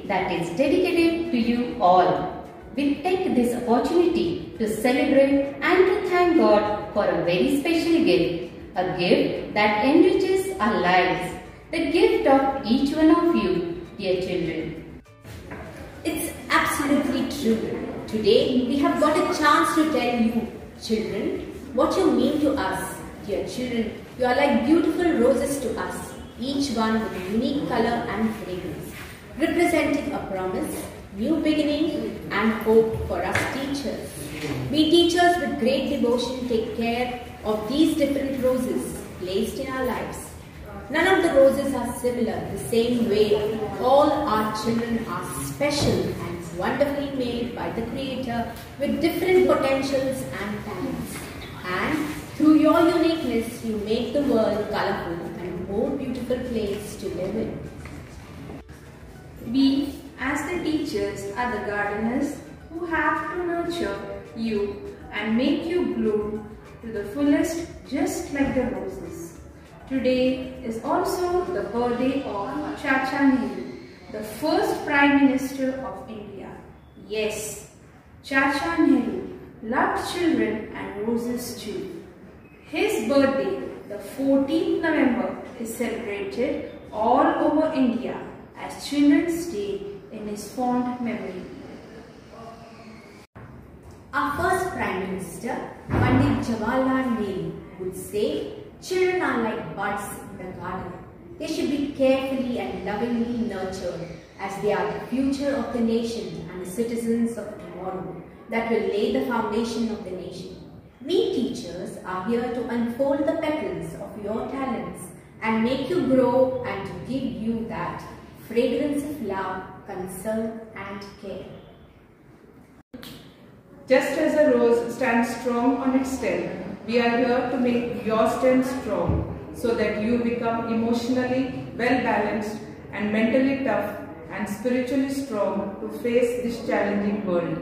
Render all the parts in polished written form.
that is dedicated to you all. We take this opportunity to celebrate and to thank God for a very special gift, a gift that enriches our lives, the gift of each one of you, dear children. It's absolutely true. Today we have got a chance to tell you, children, what you mean to us. Dear children, you are like beautiful roses to us, each one with a unique color and fragrance, representing a promise, new beginning and hope for us teachers. We teachers with great devotion take care of these different roses placed in our lives. None of the roses are similar, the same way all our children are special and wonderfully made by the Creator with different potentials and talents. And through your uniqueness, you make the world colorful and more beautiful place to live in. We, as the teachers, are the gardeners who have to nurture you and make you bloom to the fullest, just like the roses. Today is also the birthday of Chacha Nehru, the first Prime Minister of India. Yes, Chacha Nehru loved children and roses too. His birthday, the 14th November, is celebrated all over India as Children's Day in his fond memory. Our first Prime Minister, Pandit Jawaharlal Nehru, would say, children are like buds in the garden. They should be carefully and lovingly nurtured as they are the future of the nation and the citizens of tomorrow that will lay the foundation of the nation. We teachers are here to unfold the petals of your talents and make you grow and to give you that fragrance of love, concern and care. Just as a rose stands strong on its stem, we are here to make your stem strong so that you become emotionally well-balanced and mentally tough and spiritually strong to face this challenging world.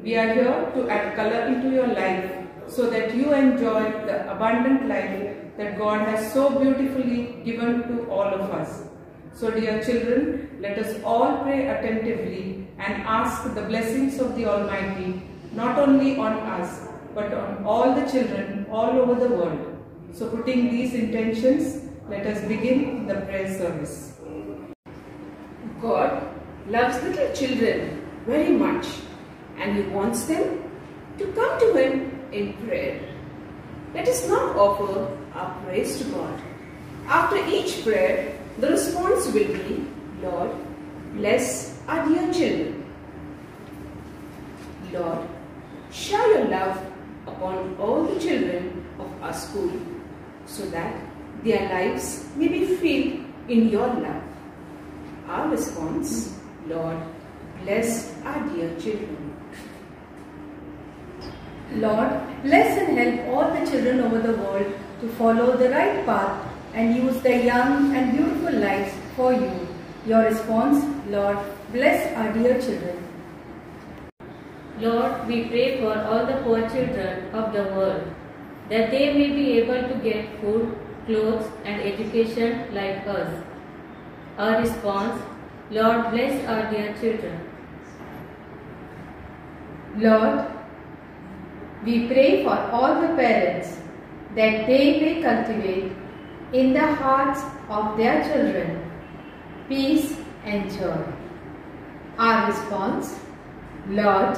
We are here to add color into your life so that you enjoy the abundant life that God has so beautifully given to all of us. So dear children, let us all pray attentively and ask the blessings of the Almighty not only on us but on all the children all over the world. So putting these intentions, let us begin the prayer service. God loves little children very much and He wants them to come to Him in prayer. Let us now offer our praise to God. After each prayer, the response will be, Lord, bless our dear children. Lord, shower your love upon all the children of our school so that their lives may be filled in your love. Our response, Lord, bless our dear children. Lord, bless and help all the children over the world to follow the right path and use their young and beautiful lives for you. Your response, Lord, bless our dear children. Lord, we pray for all the poor children of the world, that they may be able to get food, clothes and education like us. Our response, Lord, bless our dear children. Lord, we pray for all the parents that they may cultivate in the hearts of their children peace and joy. Our response, Lord,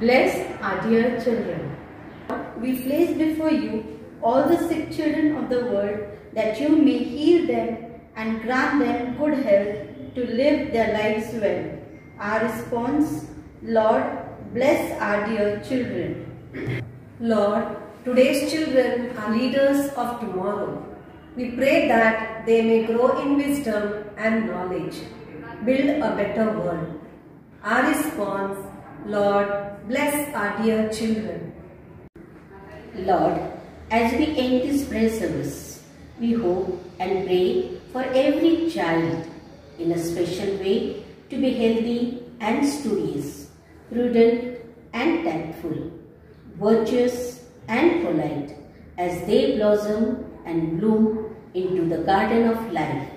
bless our dear children. We place before you all the sick children of the world that you may heal them and grant them good health to live their lives well. Our response, Lord, bless our dear children. Lord, today's children are leaders of tomorrow. We pray that they may grow in wisdom and knowledge, build a better world. Our response, Lord, bless our dear children. Lord, as we end this prayer service, we hope and pray for every child in a special way to be healthy and studious, prudent and tactful, virtuous and polite as they blossom and bloom into the garden of life.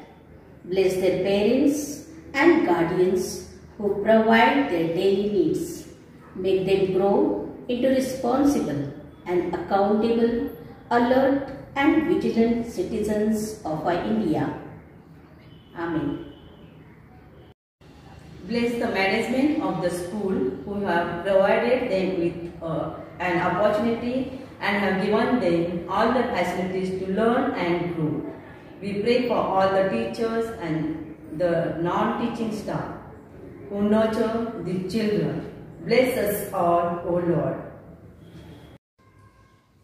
Bless their parents and guardians who provide their daily needs. Make them grow into responsible and accountable, alert and vigilant citizens of our India. Amen. Bless the management of the school who have provided them with an opportunity and have given them all the facilities to learn and grow. We pray for all the teachers and the non-teaching staff who nurture the children. Bless us all, O Lord.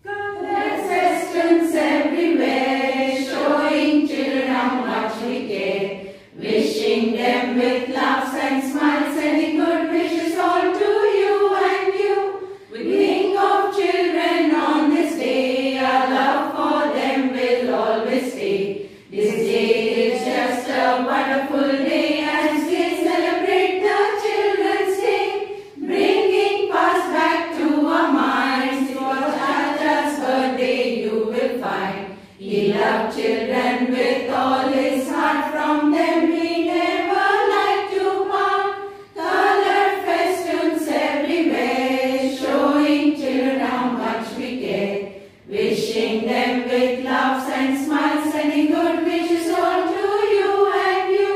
Bless students everywhere, showing children how much we care, wishing them with laughs and smiles, sending good wishes all to you and you. We think of children on this day, our love for them will always stay. This day is just a wonderful day as we celebrate the Children's Day, bringing past back to our minds what Aja's birthday you will find. He loved children with all his heart, from them he never liked to part. Colored festoons everywhere, showing children how much we care, wishing them with laughs and smiles, sending good wishes all to you and you.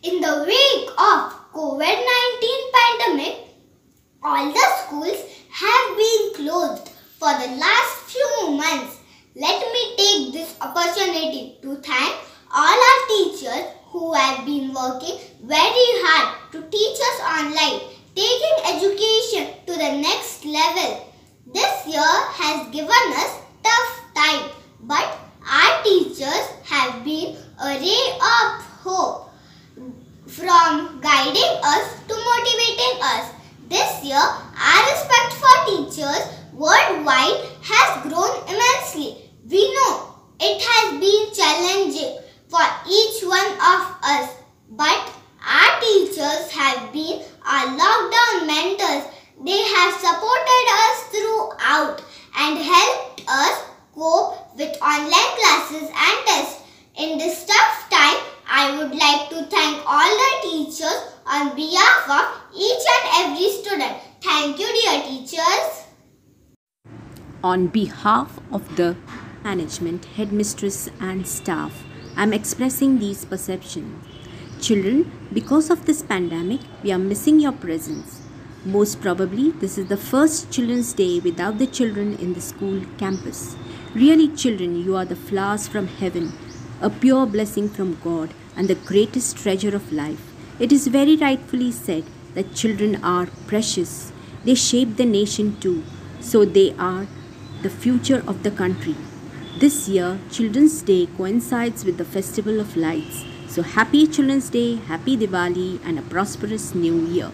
In the wake of COVID-19 pandemic, all the schools have been closed for the last few months. Let me take this opportunity to thank all our teachers who have been working very hard to teach us online, taking education to the next level. This year has given us tough time, but our teachers have been a ray of hope, from guiding us to motivating us. This year, our respect for teachers worldwide has grown immensely. We know it has been challenging for each one of us, but our teachers have been our lockdown mentors. They have supported us throughout and helped us cope with online classes and tests. In this tough time, I would like to thank all the teachers on behalf of each and every student. Thank you, dear teachers. On behalf of the management, headmistress and staff, I am expressing these perceptions. Children, because of this pandemic, we are missing your presence. Most probably, this is the first Children's Day without the children in the school campus. Really, children, you are the flowers from heaven, a pure blessing from God and the greatest treasure of life. It is very rightfully said that children are precious. They shape the nation too, so they are the future of the country. This year, Children's Day coincides with the Festival of Lights. So happy Children's Day, happy Diwali and a prosperous new year.